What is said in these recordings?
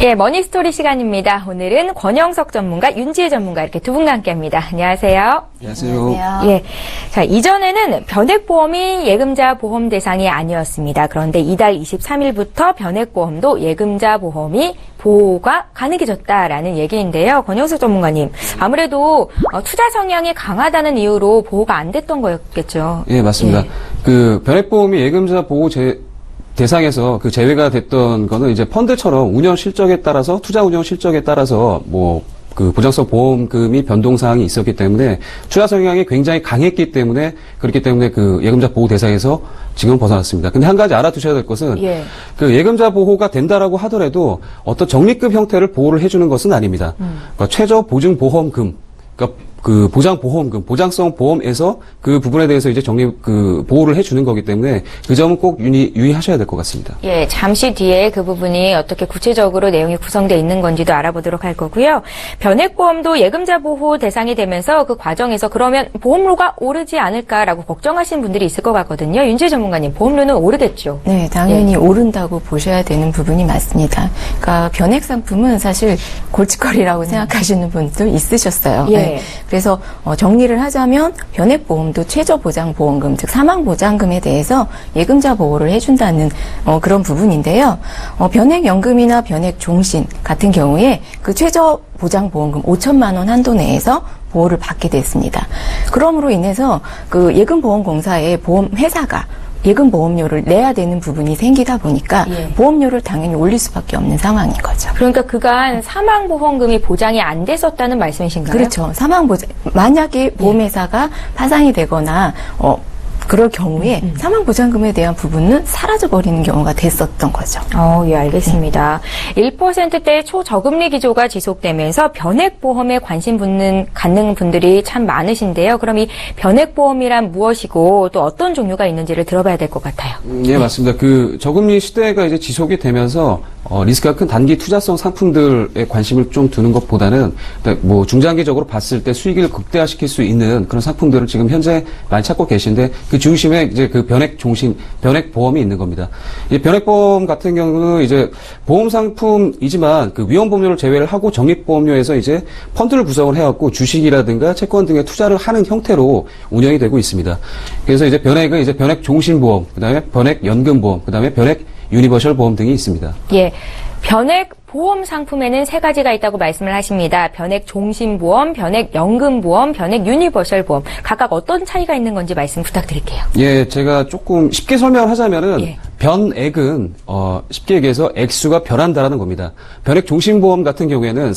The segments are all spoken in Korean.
예, 머니스토리 시간입니다. 오늘은 권영석 전문가, 윤지혜 전문가 이렇게 두 분과 함께합니다. 안녕하세요. 안녕하세요. 예, 자 이전에는 변액보험이 예금자 보험 대상이 아니었습니다. 그런데 이달 23일부터 변액보험도 예금자 보험이 보호가 가능해졌다라는 얘기인데요. 권영석 전문가님, 아무래도 투자 성향이 강하다는 이유로 보호가 안 됐던 거였겠죠. 예, 맞습니다. 예. 그 변액보험이 예금자 보호 대상에서 그 제외가 됐던 거는 이제 펀드처럼 운영 실적에 따라서 투자 운영 실적에 따라서 그 보장성 보험금이 변동 사항이 있었기 때문에 투자 성향이 굉장히 강했기 때문에 그렇기 때문에 그 예금자 보호 대상에서 지금 벗어났습니다. 근데 한 가지 알아두셔야 될 것은 그 예금자 보호가 된다라고 하더라도 어떤 적립금 형태를 보호를 해주는 것은 아닙니다. 그러니까 최저 보증 보험금, 그러니까 그 보장보험금, 보장성 보험에서 그 부분에 대해서 이제 보호를 해주는 거기 때문에 그 점은 꼭 유의하셔야 될 것 같습니다. 예, 잠시 뒤에 그 부분이 어떻게 구체적으로 내용이 구성되어 있는 건지도 알아보도록 할 거고요. 변액보험도 예금자 보호 대상이 되면서 그 과정에서 그러면 보험료가 오르지 않을까라고 걱정하시는 분들이 있을 것 같거든요. 윤지혜 전문가님, 보험료는 오르겠죠? 네, 당연히 오른다고 보셔야 되는 부분이 맞습니다. 그러니까 변액 상품은 사실 골칫거리라고 생각하시는 분도 있으셨어요. 예. 네. 그래서 정리를 하자면 변액보험도 최저보장보험금, 즉 사망보장금에 대해서 예금자 보호를 해준다는 그런 부분인데요. 변액연금이나 변액종신 같은 경우에 그 최저보장보험금 5천만 원 한도 내에서 보호를 받게 됐습니다. 그럼으로 인해서 그 예금보험공사의 보험회사가 예금보험료를 내야 되는 부분이 생기다 보니까 보험료를 당연히 올릴 수밖에 없는 상황인 거죠. 그러니까 그간 사망보험금이 보장이 안 됐었다는 말씀이신가요? 그렇죠. 사망보장, 만약에 보험회사가 파산이 되거나 그럴 경우에 사망보장금에 대한 부분은 사라져버리는 경우가 됐었던 거죠. 예, 알겠습니다. 1%대 초저금리 기조가 지속되면서 변액보험에 관심 갖는 분들이 참 많으신데요. 그럼 이 변액보험이란 무엇이고 또 어떤 종류가 있는지를 들어봐야 될 것 같아요. 예, 맞습니다. 그 저금리 시대가 이제 지속이 되면서 리스크가 큰 단기 투자성 상품들에 관심을 좀 두는 것보다는 중장기적으로 봤을 때 수익을 극대화시킬 수 있는 그런 상품들을 지금 현재 많이 찾고 계신데 그 중심에 이제 그 변액보험이 있는 겁니다. 이 변액보험 같은 경우는 이제 보험 상품이지만 그 위험보험료를 제외를 하고 적립보험료에서 이제 펀드를 구성을 해갖고 주식이라든가 채권 등에 투자를 하는 형태로 운영이 되고 있습니다. 그래서 이제 변액은 이제 변액종신보험, 그다음에 변액연금보험, 그다음에 변액 유니버셜 보험 등이 있습니다. 예. 변액 보험 상품에는 세 가지가 있다고 말씀을 하십니다. 변액 종신보험, 변액 연금보험, 변액 유니버셜 보험. 각각 어떤 차이가 있는 건지 말씀 부탁드릴게요. 예, 제가 조금 쉽게 설명을 하자면은 변액은 쉽게 얘기해서 액수가 변한다라는 겁니다. 변액 종신보험 같은 경우에는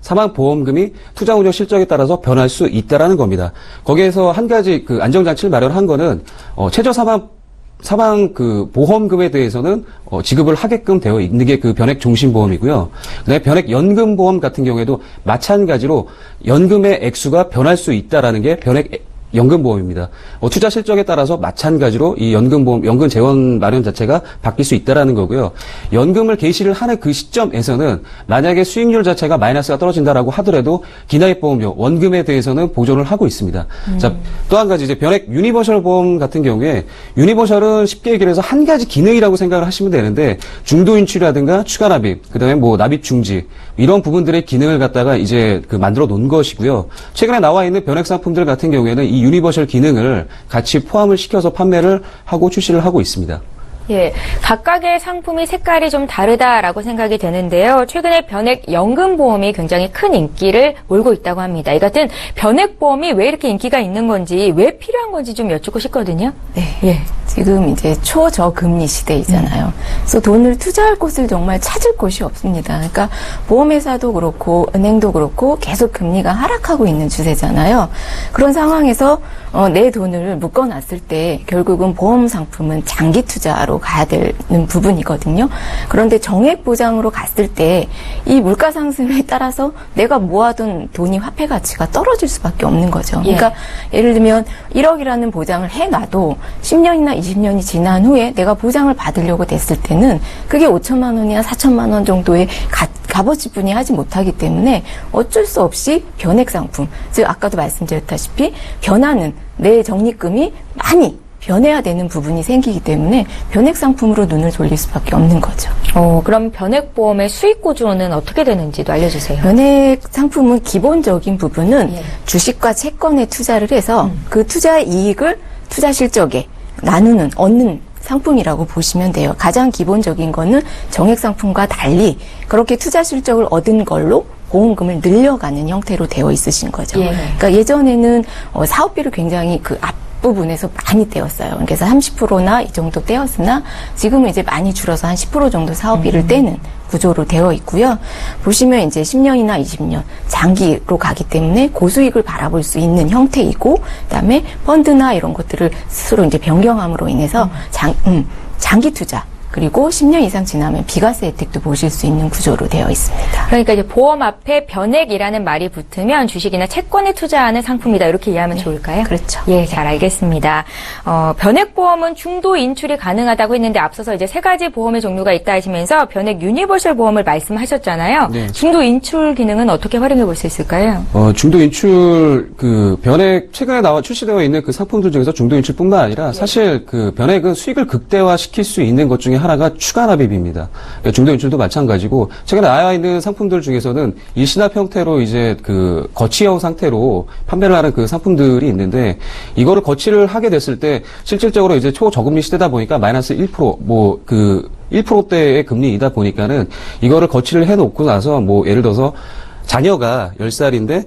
사망보험금이 투자 운영 실적에 따라서 변할 수 있다라는 겁니다. 거기에서 한 가지 그 안정장치를 마련한 거는 최저 사망 그 보험금에 대해서는 지급을 하게끔 되어 있는 게 그 변액 종신보험이고요. 그다음에 변액 연금보험 같은 경우에도 마찬가지로 연금의 액수가 변할 수 있다라는 게 변액 연금보험입니다. 투자 실적에 따라서 마찬가지로 이 연금 재원 마련 자체가 바뀔 수 있다라는 거고요. 연금을 개시를 하는 그 시점에서는 만약에 수익률 자체가 마이너스가 떨어진다라고 하더라도 기나입보험료, 원금에 대해서는 보존을 하고 있습니다. 자, 또 한 가지 이제 변액 유니버셜 보험 같은 경우에 유니버셜은 쉽게 얘기를 해서 한 가지 기능이라고 생각을 하시면 되는데 중도 인출이라든가 추가 납입, 그다음에 납입 중지 이런 부분들의 기능을 갖다가 이제 만들어 놓은 것이고요. 최근에 나와 있는 변액 상품들 같은 경우에는 이 유니버셜 기능을 같이 포함을 시켜서 판매를 하고 출시를 하고 있습니다. 예, 각각의 상품이 색깔이 좀 다르다라고 생각이 되는데요. 최근에 변액 연금보험이 굉장히 큰 인기를 몰고 있다고 합니다. 이 같은 변액보험이 왜 이렇게 인기가 있는 건지, 왜 필요한 건지 좀 여쭙고 싶거든요. 네. 예. 지금 이제 초저금리 시대이잖아요. 그래서 돈을 투자할 곳을 정말 찾을 곳이 없습니다. 그러니까 보험회사도 그렇고 은행도 그렇고 계속 금리가 하락하고 있는 추세잖아요. 그런 상황에서 내 돈을 묶어놨을 때 결국은 보험 상품은 장기 투자로 가야 되는 부분이거든요. 그런데 정액 보장으로 갔을 때 이 물가 상승에 따라서 내가 모아둔 돈이 화폐 가치가 떨어질 수밖에 없는 거죠. 그러니까 예를 들면 1억이라는 보장을 해놔도 10년이나 20년이 지난 후에 내가 보장을 받으려고 됐을 때는 그게 5천만 원이나 4천만 원 정도의 값어치뿐이 하지 못하기 때문에 어쩔 수 없이 변액 상품, 즉 아까도 말씀드렸다시피 변하는 내 적립금이 많이 변해야 되는 부분이 생기기 때문에 변액 상품으로 눈을 돌릴 수밖에 없는 거죠. 그럼 변액보험의 수익 구조는 어떻게 되는지도 알려주세요. 변액 상품은 기본적인 부분은 주식과 채권에 투자를 해서 그 투자 이익을 투자 실적에 나누는, 얻는 상품이라고 보시면 돼요. 가장 기본적인 거는 정액 상품과 달리 그렇게 투자 실적을 얻은 걸로 보험금을 늘려가는 형태로 되어 있으신 거죠. 그러니까 예전에는 사업비를 굉장히 그 앞부분에서 많이 떼었어요. 그래서 30%나 이 정도 떼었으나 지금은 이제 많이 줄어서 한 10% 정도 사업비를 떼는 구조로 되어 있고요. 보시면 이제 10년이나 20년 장기로 가기 때문에 고수익을 바라볼 수 있는 형태이고, 그다음에 펀드나 이런 것들을 스스로 이제 변경함으로 인해서 장기 투자, 그리고 10년 이상 지나면 비과세 혜택도 보실 수 있는 구조로 되어 있습니다. 그러니까 이제 보험 앞에 변액이라는 말이 붙으면 주식이나 채권에 투자하는 상품이다, 이렇게 이해하면 좋을까요? 그렇죠. 예, 잘 알겠습니다. 변액보험은 중도 인출이 가능하다고 했는데 앞서서 이제 3가지 보험의 종류가 있다 하시면서 변액 유니버설 보험을 말씀하셨잖아요. 네. 중도 인출 기능은 어떻게 활용해 볼 수 있을까요? 중도 인출, 변액, 최근에 출시되어 있는 그 상품들 중에서 중도 인출뿐만 아니라 사실 변액은 수익을 극대화시킬 수 있는 것 중에 하나가 추가 납입입니다. 중도 인출도 마찬가지고, 최근에 나와 있는 상품들 중에서는 일시납 형태로 이제 거치형 상태로 판매를 하는 그 상품들이 있는데, 이거를 거치를 하게 됐을 때 실질적으로 이제 초저금리 시대다 보니까 마이너스 1%, 1%대의 금리이다 보니까는 이거를 거치를 해놓고 나서 예를 들어서 자녀가 10살인데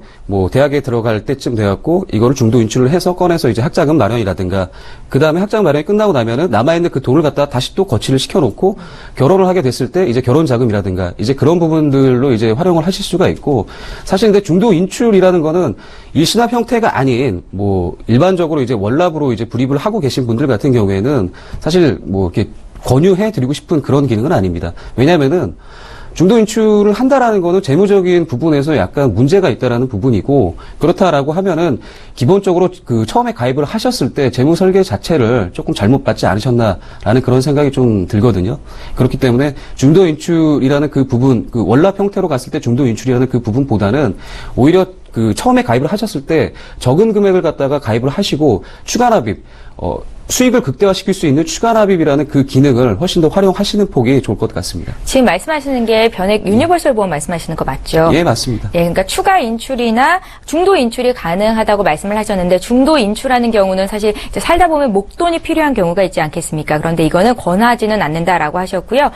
대학에 들어갈 때쯤 돼갖고 이거를 중도 인출을 해서 꺼내서 이제 학자금 마련이라든가, 그 다음에 학자금 마련이 끝나고 나면은 남아있는 그 돈을 갖다 다시 또 거치를 시켜놓고 결혼을 하게 됐을 때 이제 결혼 자금이라든가 이제 그런 부분들로 이제 활용을 하실 수가 있고, 사실 근데 중도 인출이라는 거는 일시납 형태가 아닌 일반적으로 이제 월납으로 이제 불입을 하고 계신 분들 같은 경우에는 사실 이렇게 권유해 드리고 싶은 그런 기능은 아닙니다. 왜냐면은 중도 인출을 한다라는 거는 재무적인 부분에서 약간 문제가 있다라는 부분이고, 그렇다라고 하면은 기본적으로 처음에 가입을 하셨을 때 재무 설계 자체를 조금 잘못 받지 않으셨나라는 그런 생각이 좀 들거든요. 그렇기 때문에 중도 인출이라는 그 부분, 월납 형태로 갔을 때 중도 인출이라는 그 부분보다는 오히려 처음에 가입을 하셨을 때 적은 금액을 갖다가 가입을 하시고 추가 납입, 수익을 극대화시킬 수 있는 추가 납입이라는 그 기능을 훨씬 더 활용하시는 폭이 좋을 것 같습니다. 지금 말씀하시는 게 변액 유니버설 보험 말씀하시는 거 맞죠? 예, 맞습니다. 예, 그러니까 추가 인출이나 중도 인출이 가능하다고 말씀을 하셨는데, 중도 인출하는 경우는 사실 이제 살다 보면 목돈이 필요한 경우가 있지 않겠습니까? 그런데 이거는 권하지는 않는다라고 하셨고요.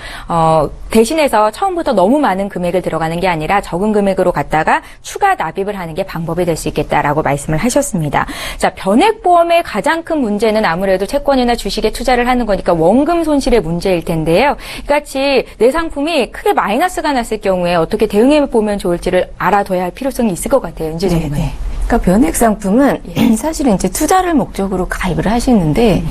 대신해서 처음부터 너무 많은 금액을 들어가는 게 아니라 적은 금액으로 갔다가 추가 납입을 하는 게 방법이 될 수 있겠다라고 말씀을 하셨습니다. 자, 변액 보험의 가장 큰 문제는 아무래도 채권이나 주식에 투자를 하는 거니까 원금 손실의 문제일 텐데요. 이같이 내 상품이 크게 마이너스가 났을 경우에 어떻게 대응해 보면 좋을지를 알아둬야 할 필요성이 있을 것 같아요. 윤재 전문가님. 그러니까 변액 상품은 사실은 이제 투자를 목적으로 가입을 하시는데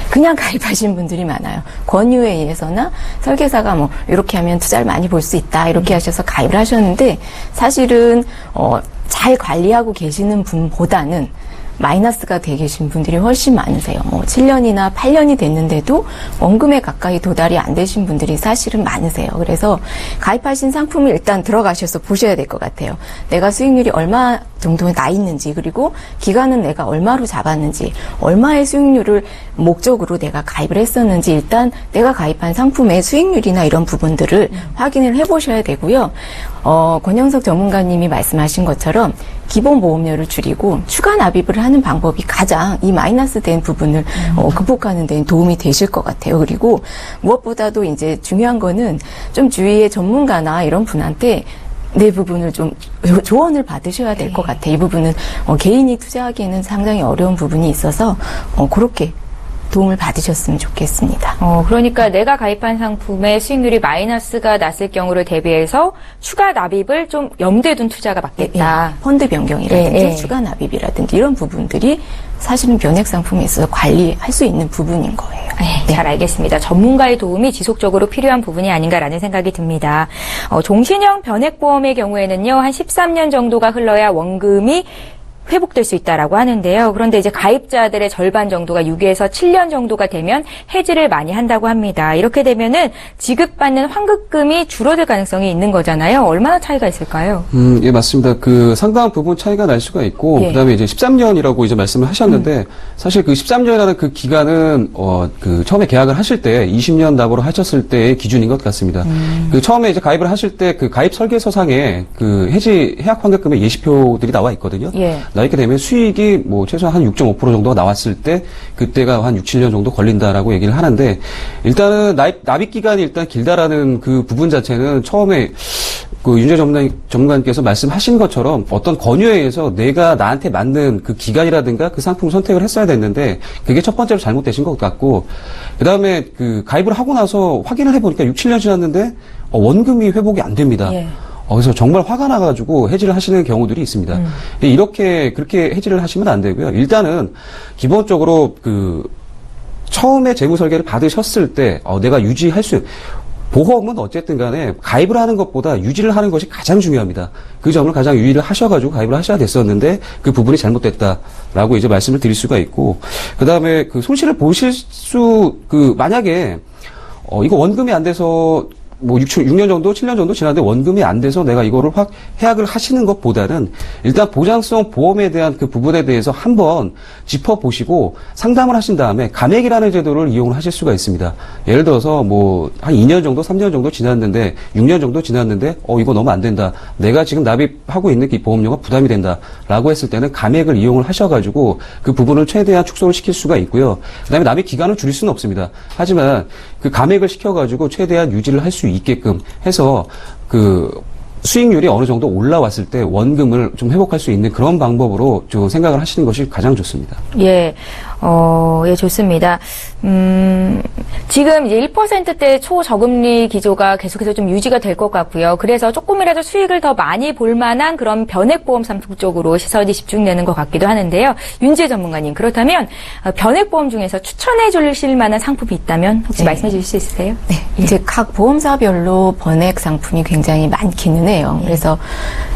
그냥 가입하신 분들이 많아요. 권유에 의해서나 설계사가 이렇게 하면 투자를 많이 볼 수 있다 이렇게 하셔서 가입을 하셨는데, 사실은 잘 관리하고 계시는 분보다는 마이너스가 돼 계신 분들이 훨씬 많으세요. 7년이나 8년이 됐는데도 원금에 가까이 도달이 안 되신 분들이 사실은 많으세요. 그래서 가입하신 상품을 일단 들어가셔서 보셔야 될 것 같아요. 내가 수익률이 얼마 정도에 나 있는지, 그리고 기간은 내가 얼마로 잡았는지, 얼마의 수익률을 목적으로 내가 가입을 했었는지, 일단 내가 가입한 상품의 수익률이나 이런 부분들을 확인을 해보셔야 되고요. 권영석 전문가님이 말씀하신 것처럼 기본 보험료를 줄이고 추가 납입을 하는 방법이 가장 이 마이너스 된 부분을 극복하는 데는 도움이 되실 것 같아요. 그리고 무엇보다도 이제 중요한 거는 좀 주위의 전문가나 이런 분한테 내 부분을 좀 조언을 받으셔야 될 것 같아요. 이 부분은 개인이 투자하기에는 상당히 어려운 부분이 있어서 그렇게 도움을 받으셨으면 좋겠습니다. 그러니까 내가 가입한 상품의 수익률이 마이너스가 났을 경우를 대비해서 추가 납입을 좀 염두에 둔 투자가 맞겠다. 펀드 변경이라든지 추가 납입이라든지 이런 부분들이 사실은 변액 상품에 있어서 관리할 수 있는 부분인 거예요. 네, 잘 알겠습니다. 전문가의 도움이 지속적으로 필요한 부분이 아닌가라는 생각이 듭니다. 종신형 변액보험의 경우에는요, 한 13년 정도가 흘러야 원금이 회복될 수 있다라고 하는데요. 그런데 이제 가입자들의 절반 정도가 6에서 7년 정도가 되면 해지를 많이 한다고 합니다. 이렇게 되면은 지급받는 환급금이 줄어들 가능성이 있는 거잖아요. 얼마나 차이가 있을까요? 예, 맞습니다. 그 상당한 부분 차이가 날 수가 있고, 예. 그다음에 이제 13년이라고 이제 말씀을 하셨는데, 사실 그 13년이라는 그 기간은, 그 처음에 계약을 하실 때 20년 납으로 하셨을 때의 기준인 것 같습니다. 그 처음에 이제 가입을 하실 때 그 가입 설계서상에 그 해지 해약 환급금의 예시표들이 나와 있거든요. 예. 나와 있게 되면 수익이 뭐 최소한 한 6.5% 정도가 나왔을 때 그때가 한 6, 7년 정도 걸린다라고 얘기를 하는데, 일단은 납입 기간이 일단 길다라는 그 부분 자체는 처음에 그 윤재 전문가님께서 말씀하신 것처럼 어떤 권유에 의해서 내가 나한테 맞는 그 기간이라든가 그 상품을 선택을 했어야 됐는데, 그게 첫 번째로 잘못되신 것 같고, 그 다음에 그 가입을 하고 나서 확인을 해보니까 6, 7년 지났는데 원금이 회복이 안 됩니다. 예. 그래서 정말 화가 나가지고 해지를 하시는 경우들이 있습니다. 근데 그렇게 해지를 하시면 안 되고요. 일단은 기본적으로 그 처음에 재무 설계를 받으셨을 때 내가 유지할 수 보험은 어쨌든 간에 가입을 하는 것보다 유지를 하는 것이 가장 중요합니다. 그 점을 가장 유의를 하셔가지고 가입을 하셔야 됐었는데 그 부분이 잘못됐다라고 이제 말씀을 드릴 수가 있고, 그 다음에 그 손실을 보실 만약에 이거 원금이 안 돼서 뭐 6년 정도, 7년 정도 지났는데 원금이 안 돼서 내가 이거를 확 해약을 하시는 것보다는 일단 보장성 보험에 대한 그 부분에 대해서 한번 짚어보시고 상담을 하신 다음에 감액이라는 제도를 이용을 하실 수가 있습니다. 예를 들어서 뭐 한 2년 정도, 3년 정도 지났는데 6년 정도 지났는데 이거 너무 안 된다. 내가 지금 납입하고 있는 이 보험료가 부담이 된다. 라고 했을 때는 감액을 이용을 하셔가지고 그 부분을 최대한 축소를 시킬 수가 있고요. 그 다음에 납입 기간을 줄일 수는 없습니다. 하지만 그 감액을 시켜가지고 최대한 유지를 할 수 있게끔 해서 그 수익률이 어느 정도 올라왔을 때 원금을 좀 회복할 수 있는 그런 방법으로 좀 생각을 하시는 것이 가장 좋습니다. 예, 예, 좋습니다. 지금 이제 1%대 초저금리 기조가 계속해서 좀 유지가 될 것 같고요. 그래서 조금이라도 수익을 더 많이 볼 만한 그런 변액보험 상품 쪽으로 시선이 집중되는 것 같기도 하는데요. 윤재 전문가님, 그렇다면 변액보험 중에서 추천해 주실 만한 상품이 있다면 혹시 네. 말씀해 주실 수 있으세요? 네. 이제 각 보험사별로 번액 상품이 굉장히 많기는 해요. 그래서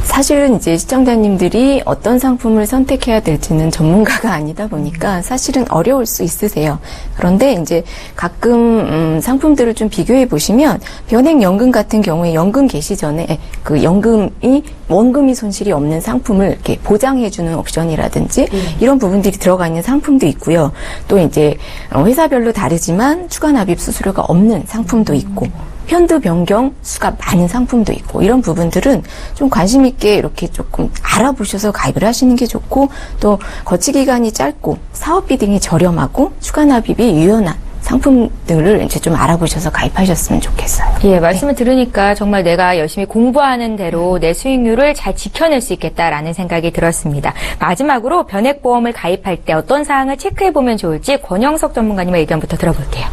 사실은 이제 시청자님들이 어떤 상품을 선택해야 될지는 전문가가 아니다 보니까 사실은 어려울 수 있으세요. 그런데 이제 가끔 상품들을 좀 비교해 보시면 변액연금 같은 경우에 연금 개시 전에 그 원금이 손실이 없는 상품을 이렇게 보장해주는 옵션이라든지 이런 부분들이 들어가 있는 상품도 있고요. 또 이제 회사별로 다르지만 추가 납입 수수료가 없는 상품도 있고, 편두 변경 수가 많은 상품도 있고, 이런 부분들은 좀 관심 있게 이렇게 조금 알아보셔서 가입을 하시는 게 좋고, 또 거치 기간이 짧고 사업비 등이 저렴하고 추가 납입이 유연한 상품들을 이제 좀 알아보셔서 가입하셨으면 좋겠어요. 예, 말씀을 들으니까 정말 내가 열심히 공부하는 대로 내 수익률을 잘 지켜낼 수 있겠다라는 생각이 들었습니다. 마지막으로 변액보험을 가입할 때 어떤 사항을 체크해보면 좋을지 권영석 전문가님의 의견부터 들어볼게요.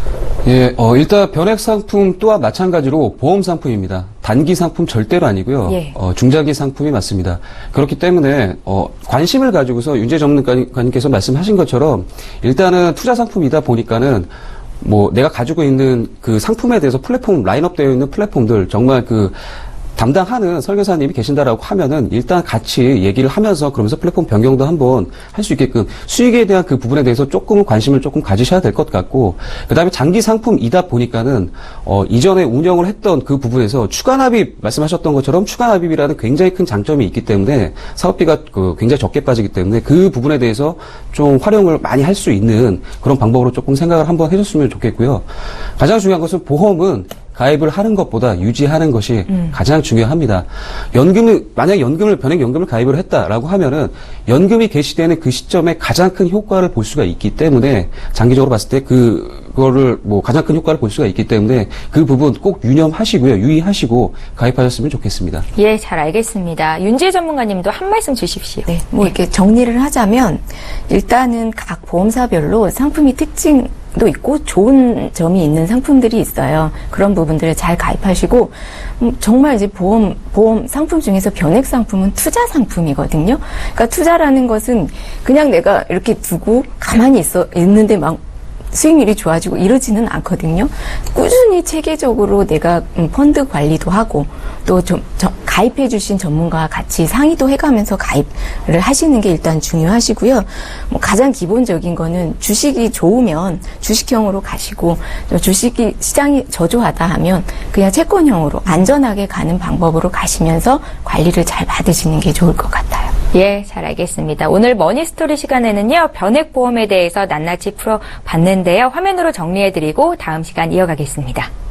예, 일단 변액 상품 또한 마찬가지로 보험 상품입니다. 단기 상품 절대로 아니고요. 예. 중장기 상품이 맞습니다. 그렇기 때문에 관심을 가지고서 윤재 전문가님께서 말씀하신 것처럼 일단은 투자 상품이다 보니까는 뭐 내가 가지고 있는 그 상품에 대해서 플랫폼 라인업 되어 있는 플랫폼들 정말 그 담당하는 설계사님이 계신다라고 하면은 일단 같이 얘기를 하면서 그러면서 플랫폼 변경도 한번 할 수 있게끔 수익에 대한 그 부분에 대해서 조금은 관심을 조금 가지셔야 될 것 같고, 그 다음에 장기 상품이다 보니까는 이전에 운영을 했던 그 부분에서 추가 납입 말씀하셨던 것처럼 추가 납입이라는 굉장히 큰 장점이 있기 때문에 사업비가 굉장히 적게 빠지기 때문에 그 부분에 대해서 좀 활용을 많이 할 수 있는 그런 방법으로 조금 생각을 한번 해줬으면 좋겠고요. 가장 중요한 것은 보험은 가입을 하는 것보다 유지하는 것이 가장 중요합니다. 만약 변액연금을 가입을 했다라고 하면은 연금이 개시되는 그 시점에 가장 큰 효과를 볼 수가 있기 때문에 장기적으로 봤을 때 그거를 가장 큰 효과를 볼 수가 있기 때문에 그 부분 꼭 유념하시고요. 유의하시고 가입하셨으면 좋겠습니다. 예, 잘 알겠습니다. 윤재 전문가님도 한 말씀 주십시오. 네, 이렇게 정리를 하자면 일단은 각 보험사별로 상품이 특징도 있고 좋은 점이 있는 상품들이 있어요. 그런 부분들을 잘 가입하시고, 정말 이제 보험 상품 중에서 변액 상품은 투자 상품이거든요. 그러니까 투자라는 것은 그냥 내가 이렇게 두고 가만히 있는데 막 수익률이 좋아지고 이러지는 않거든요. 꾸준히 체계적으로 내가 펀드 관리도 하고 또 좀 가입해 주신 전문가와 같이 상의도 해가면서 가입을 하시는 게 일단 중요하시고요. 뭐 가장 기본적인 거는 주식이 좋으면 주식형으로 가시고 주식이 시장이 저조하다 하면 그냥 채권형으로 안전하게 가는 방법으로 가시면서 관리를 잘 받으시는 게 좋을 것 같아요. 예, 잘 알겠습니다. 오늘 머니스토리 시간에는요, 변액보험에 대해서 낱낱이 풀어봤는데요. 화면으로 정리해드리고 다음 시간 이어가겠습니다.